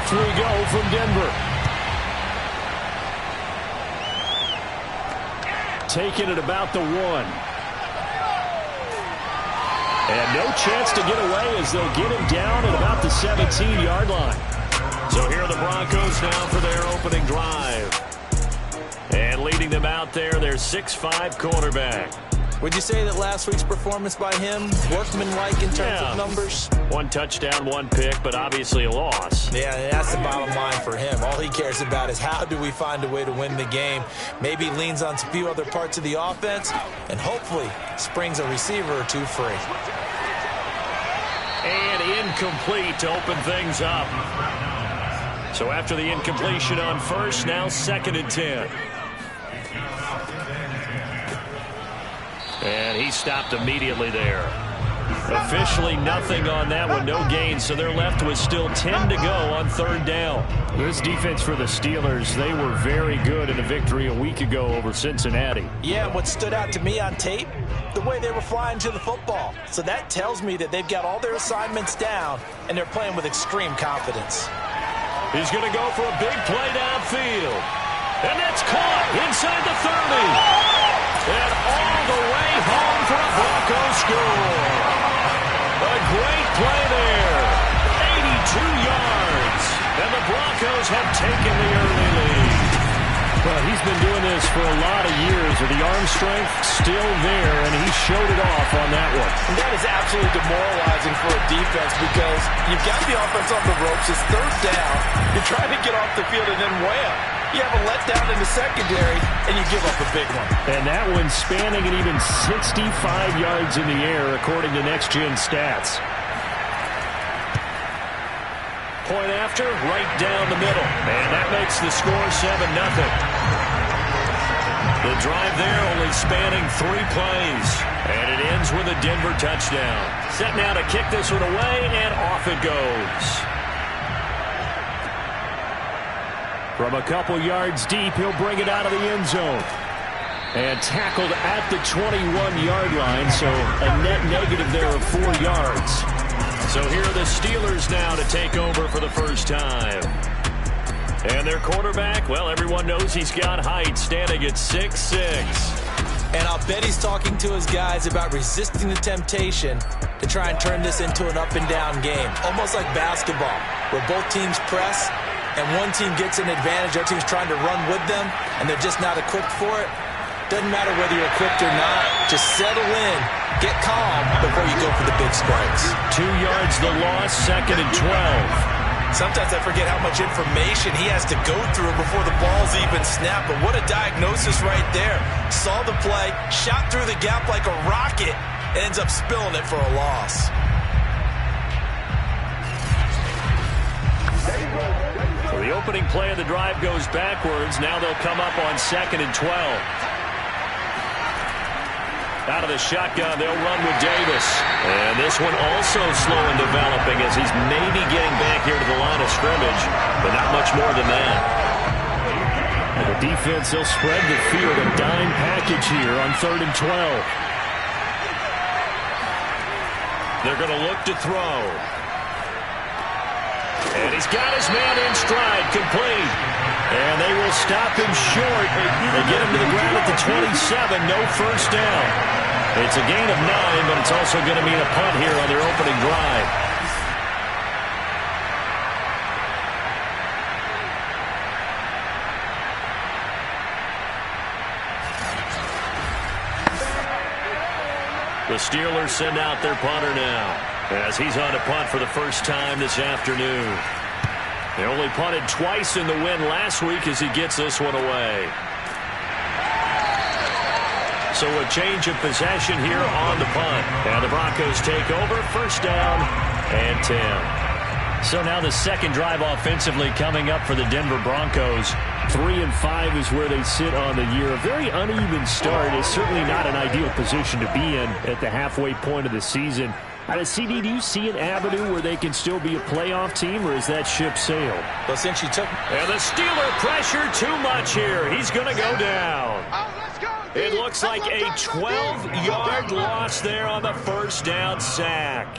Off we go from Denver. Taking it about the 1. And no chance to get away as they'll get him down at about the 17-yard line. So here are the Broncos now for their opening drive. And leading them out there, their 6'5" quarterback. Would you say that last week's performance by him, workmanlike in terms of numbers? 1 touchdown, 1 pick, but obviously a loss. Yeah, that's the bottom line for him. All he cares about is how do we find a way to win the game. Maybe leans on a few other parts of the offense, and hopefully springs a receiver or 2 free. And incomplete to open things up. So after the incompletion on first, now 2nd and 10. And he stopped immediately there. Officially nothing on that one, no gain, so they're left with still 10 to go on 3rd down. This defense for the Steelers, they were very good in a victory a week ago over Cincinnati. Yeah, what stood out to me on tape, the way they were flying to the football. So that tells me that they've got all their assignments down, and they're playing with extreme confidence. He's going to go for a big play downfield. And that's caught inside the 30. And all the way home for a Broncos score. A great play there. 82 yards. And the Broncos have taken the early lead. Well, he's been doing this for a lot of years with the arm strength still there, and he showed it off on that one. And that is absolutely demoralizing for a defense because you've got the offense on the ropes. It's 3rd down. You're trying to get off the field, and then wham. You have a letdown in the secondary, and you give up a big one. And that one spanning an even 65 yards in the air, according to Next Gen Stats. Point after, right down the middle. And that makes the score 7-0. The drive there only spanning 3 plays. And it ends with a Denver touchdown. Set now to kick this one away, and off it goes. From a couple yards deep, he'll bring it out of the end zone. And tackled at the 21-yard line, so a net negative there of 4 yards. So here are the Steelers now to take over for the first time. And their quarterback, well, everyone knows he's got height, standing at 6'6". And I'll bet he's talking to his guys about resisting the temptation to try and turn this into an up-and-down game. Almost like basketball, where both teams press, and one team gets an advantage, the other team's trying to run with them, and they're just not equipped for it. Doesn't matter whether you're equipped or not. Just settle in, get calm before you go for the big strikes. 2 yards the loss, 2nd and 12. Sometimes I forget how much information he has to go through before the ball's even snapped. But what a diagnosis right there. Saw the play, shot through the gap like a rocket, and ends up spilling it for a loss. So the opening play of the drive goes backwards. Now they'll come up on 2nd and 12. Out of the shotgun, they'll run with Davis. And this one also slow in developing as he's maybe getting back here to the line of scrimmage, but not much more than that. And the defense, they'll spread the field, a dime package here on 3rd and 12. They're going to look to throw. And he's got his man in stride, complete. And they will stop him short. They get him to the ground at the 27, no first down. It's a gain of 9, but it's also going to mean a punt here on their opening drive. The Steelers send out their punter now, as he's on to punt for the first time this afternoon. They only punted twice in the win last week as he gets this one away. So a change of possession here on the punt. And the Broncos take over, first down and 10. So now the second drive offensively coming up for the Denver Broncos. 3-5 is where they sit on the year. A very uneven start. It's certainly not an ideal position to be in at the halfway point of the season. CD, do you see an avenue where they can still be a playoff team, or is that ship sailed? Well, since you took... And the Steeler pressure too much here. He's going to go down. It looks like a 12-yard loss there on the first down sack.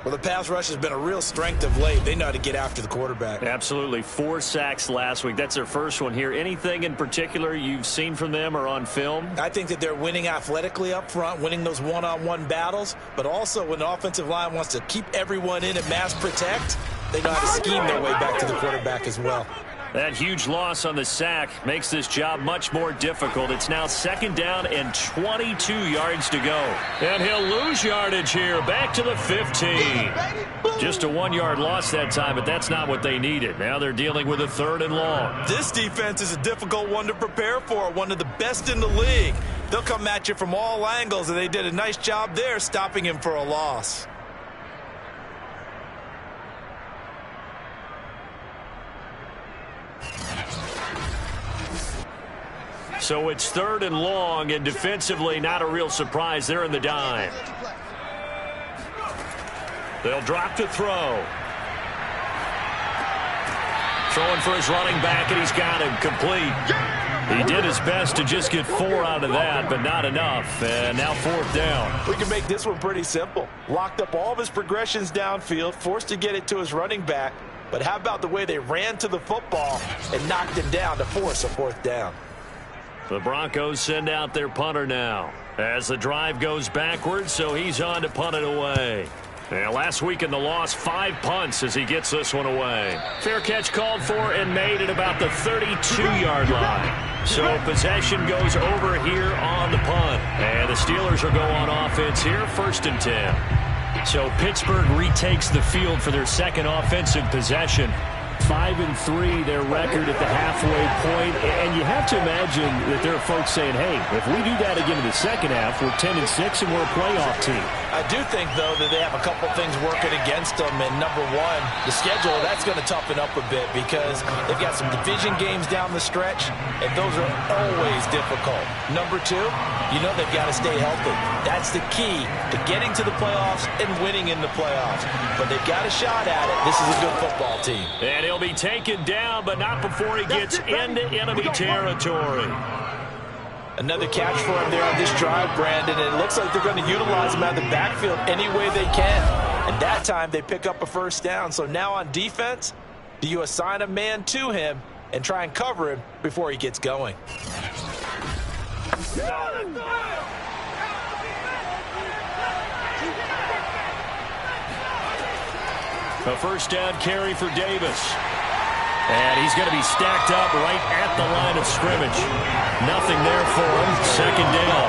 Well, the pass rush has been a real strength of late. They know how to get after the quarterback. Absolutely. 4 sacks last week. That's their first one here. Anything in particular you've seen from them or on film? I think that they're winning athletically up front, winning those one-on-one battles, but also when the offensive line wants to keep everyone in and mass protect, they know how to scheme their way back to the quarterback as well. That huge loss on the sack makes this job much more difficult. It's now 2nd down and 22 yards to go. And he'll lose yardage here, back to the 15. Just a 1-yard loss that time, but that's not what they needed. Now they're dealing with a 3rd and long. This defense is a difficult one to prepare for, one of the best in the league. They'll come at you from all angles, and they did a nice job there stopping him for a loss. So it's 3rd and long, and defensively not a real surprise. They're in the dime. They'll drop to throw. Throwing for his running back, and he's got him complete. He did his best to just get 4 out of that, but not enough. And now 4th down. We can make this one pretty simple. Locked up all of his progressions downfield, forced to get it to his running back. But how about the way they ran to the football and knocked him down to force a 4th down? The Broncos send out their punter now as the drive goes backwards, so he's on to punt it away. And last week in the loss, 5 punts as he gets this one away. Fair catch called for and made at about the 32-yard line. So possession goes over here on the punt. And the Steelers will go on offense here, 1st and 10. So Pittsburgh retakes the field for their 2nd offensive possession. 5-3, their record at the halfway point. And you have to imagine that there are folks saying, hey, if we do that again in the 2nd half, we're 10-6 and we're a playoff team. I do think, though, that they have a couple things working against them. And number one, the schedule, that's going to toughen up a bit because they've got some division games down the stretch, and those are always difficult. Number two, you know they've got to stay healthy. That's the key to getting to the playoffs and winning in the playoffs. But they've got a shot at it. This is a good football team. And he'll be taken down, but not before he gets into enemy territory. Another catch for him there on this drive, Brandon. And it looks like they're going to utilize him out of the backfield any way they can. And that time they pick up a 1st down. So now on defense, do you assign a man to him and try and cover him before he gets going? A 1st down carry for Davis. And he's going to be stacked up right at the line of scrimmage. Nothing there for him. 2nd down.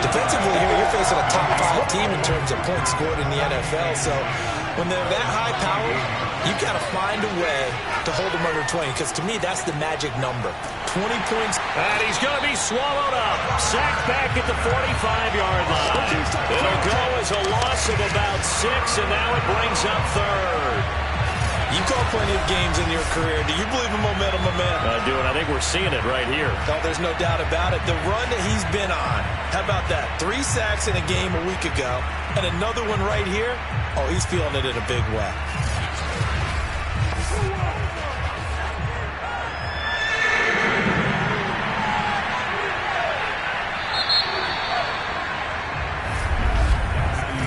Defensively here, you're facing a top 5 team in terms of points scored in the NFL. So when they're that high powered, you got to find a way to hold them under 20. Because to me, that's the magic number. 20 points. And he's going to be swallowed up. Sacked back at the 45-yard line. It'll go as a loss of about 6, and now it brings up 3rd. You call plenty of games in your career. Do you believe in momentum, my man? I do, and I think we're seeing it right here. No, there's no doubt about it. The run that he's been on. How about that? 3 sacks in a game a week ago, and another one right here. Oh, he's feeling it in a big way.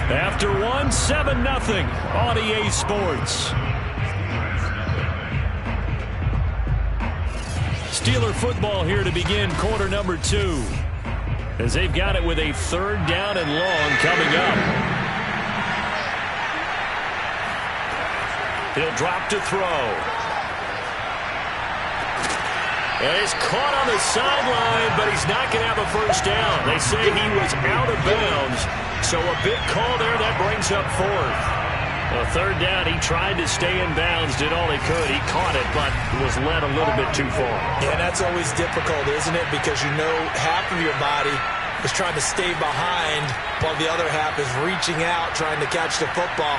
After 7-0 on EA Sports. Steeler football here to begin quarter number 2. As they've got it with a 3rd down and long coming up. He'll drop to throw. And he's caught on the sideline, but he's not going to have a 1st down. They say he was out of bounds, so a big call there that brings up 4th. A 3rd down, he tried to stay in bounds, did all he could. He caught it, but was led a little bit too far. Yeah, that's always difficult, isn't it? Because you know half of your body is trying to stay behind while the other half is reaching out, trying to catch the football.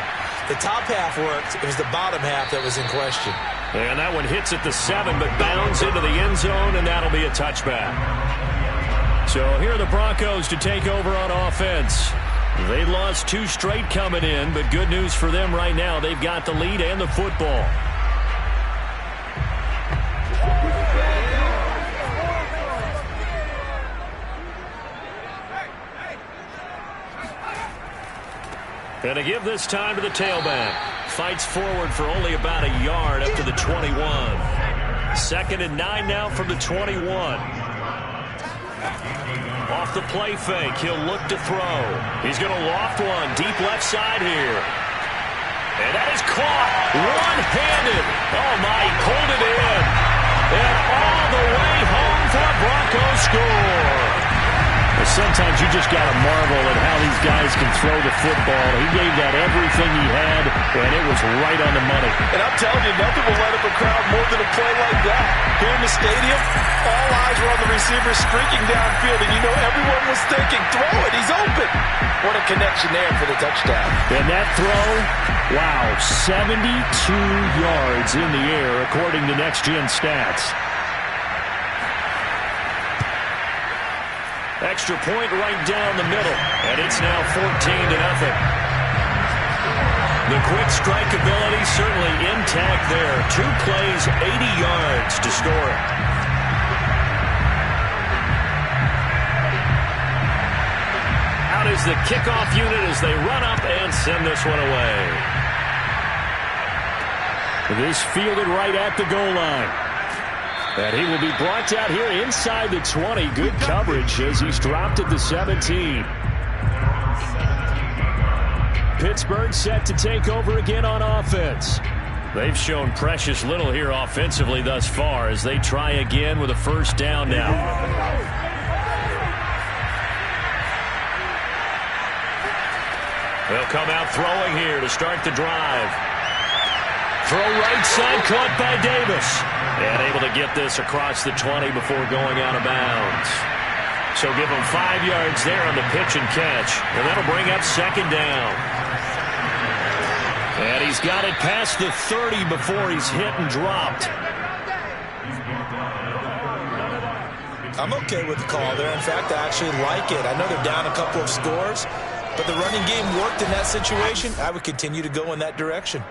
The top half worked. It was the bottom half that was in question. And that one hits at the 7, but bounds into the end zone, and that'll be a touchback. So here are the Broncos to take over on offense. They lost 2 straight coming in, but good news for them right now. They've got the lead and the football. And to give this time to the tailback. Fights forward for only about a yard up to the 21. 2nd and 9 now from the 21. Off the play fake, he'll look to throw. He's going to loft one deep left side here. And that is caught one-handed. Oh, my, he pulled it in. And all the way home for a Broncos score. Sometimes you just got to marvel at how these guys can throw the football. He gave that everything he had, and it was right on the money. And I'm telling you, nothing will light up a crowd more than a play like that. Here in the stadium, all eyes were on the receiver streaking downfield, and you know everyone was thinking, throw it, he's open. What a connection there for the touchdown. And that throw, wow, 72 yards in the air, according to Next Gen Stats. Extra point right down the middle, and it's now 14-0. The quick strike ability certainly intact there. 2 plays, 80 yards to score it. Out is the kickoff unit as they run up and send this one away. This fielded right at the goal line. And he will be brought down here inside the 20. Good coverage as he's dropped at the 17. Pittsburgh set to take over again on offense. They've shown precious little here offensively thus far as they try again with a first down now. They'll come out throwing here to start the drive. Throw right side caught by Davis. And able to get this across the 20 before going out of bounds. So give him 5 yards there on the pitch and catch. And that'll bring up 2nd down. And he's got it past the 30 before he's hit and dropped. I'm okay with the call there. In fact, I actually like it. I know they're down a couple of scores, but the running game worked in that situation. I would continue to go in that direction.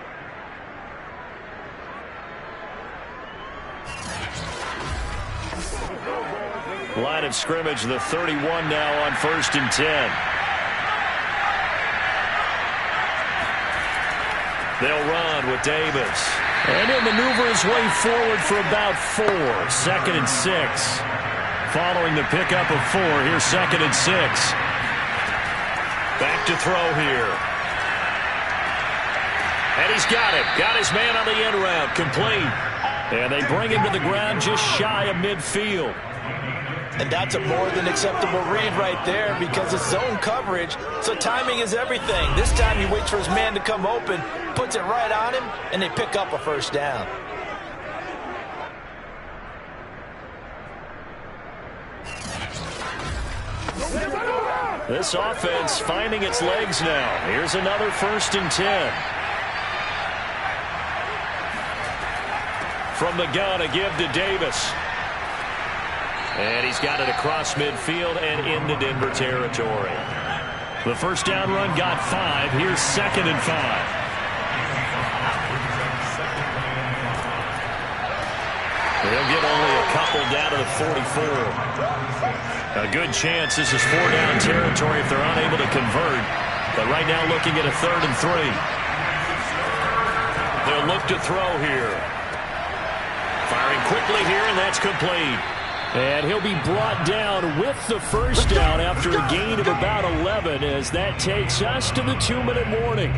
Line of scrimmage, the 31 now on 1st and 10. They'll run with Davis. And he'll maneuver his way forward for about 4. 2nd and 6. Following the pickup of 4, here's 2nd and 6. Back to throw here. And he's got it. Got his man on the end route. Complete. And they bring him to the ground just shy of midfield. And that's a more than acceptable read right there because it's zone coverage, so timing is everything. This time he waits for his man to come open, puts it right on him, and they pick up a first down. This offense finding its legs now. Here's another 1st and 10. From the gun, a give to Davis. And he's got it across midfield and into Denver territory. The first down run got 5. Here's 2nd and 5. They'll get only a couple down to the 44. A good chance this is 4-down territory if they're unable to convert. But right now looking at a 3rd and 3. They'll look to throw here. Firing quickly here, and that's complete. And he'll be brought down with the first down after a gain of about 11 as that takes us to the 2-minute warning.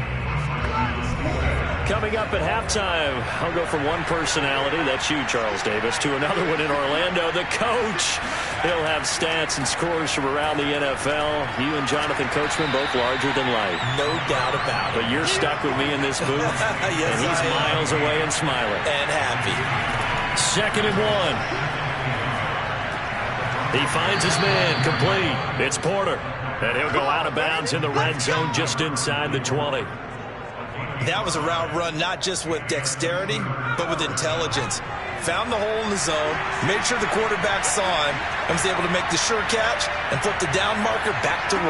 Coming up at halftime, I'll go from one personality, that's you, Charles Davis, to another one in Orlando, the coach. He'll have stats and scores from around the NFL. You and Jonathan Coachman both larger than life. No doubt about it. But you're stuck with me in this booth, yes, and he's miles away and smiling. And happy. 2nd and 1. He finds his man, complete. It's Porter. And he'll go out of bounds in the red zone just inside the 20. That was a route run not just with dexterity, but with intelligence. Found the hole in the zone, made sure the quarterback saw him, and was able to make the sure catch and flip the down marker back to 1.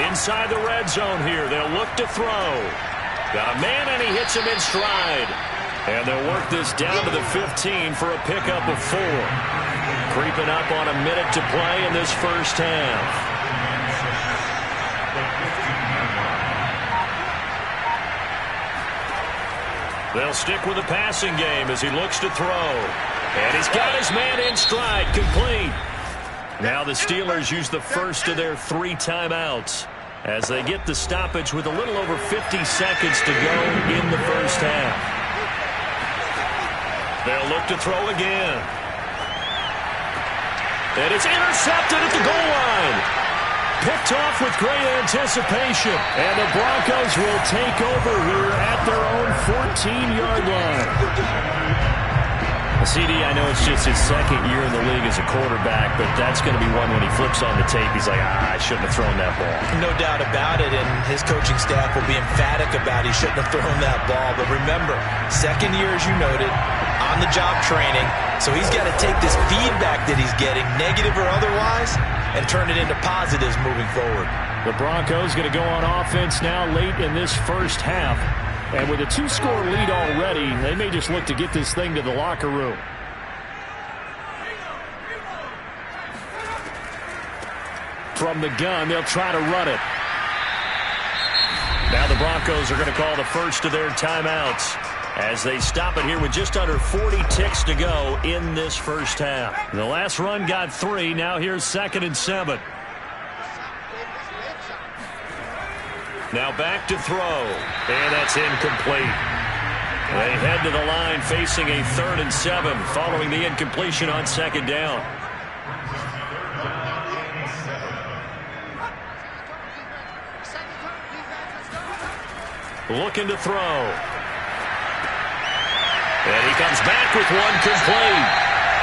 Inside the red zone here, they'll look to throw. Got a man, and he hits him in stride. And they'll work this down to the 15 for a pickup of 4. Creeping up on a minute to play in this first half. They'll stick with the passing game as he looks to throw. And he's got his man in stride, complete. Now the Steelers use the first of their 3 timeouts as they get the stoppage with a little over 50 seconds to go in the first half. They'll look to throw again. And it's intercepted at the goal line. Picked off with great anticipation. And the Broncos will take over here at their own 14-yard line. CD, I know it's just his second year in the league as a quarterback, but that's going to be one when he flips on the tape. He's like, I shouldn't have thrown that ball. No doubt about it, and his coaching staff will be emphatic about he shouldn't have thrown that ball. But remember, second year, as you noted, on-the-job training, so he's got to take this feedback that he's getting, negative or otherwise, and turn it into positives moving forward. The Broncos going to go on offense now late in this first half. And with a 2-score lead already, they may just look to get this thing to the locker room. From the gun, they'll try to run it. Now the Broncos are going to call the first of their timeouts as they stop it here with just under 40 ticks to go in this first half. The last run got 3. Now here's 2nd and 7. Now back to throw, and that's incomplete. They head to the line facing a 3rd and 7 following the incompletion on 2nd down. Looking to throw. And he comes back with one complete.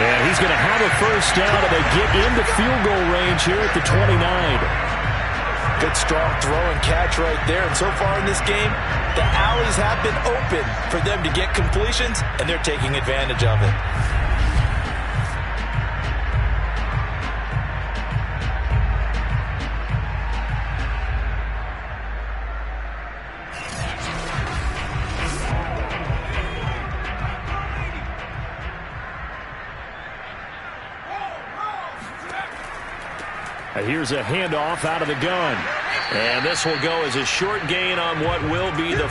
And he's going to have a first down, and they get into field goal range here at the 29. Good, strong throw and catch right there. And so far in this game, the alleys have been open for them to get completions, and they're taking advantage of it. Here's a handoff out of the gun. And this will go as a short gain on what will be the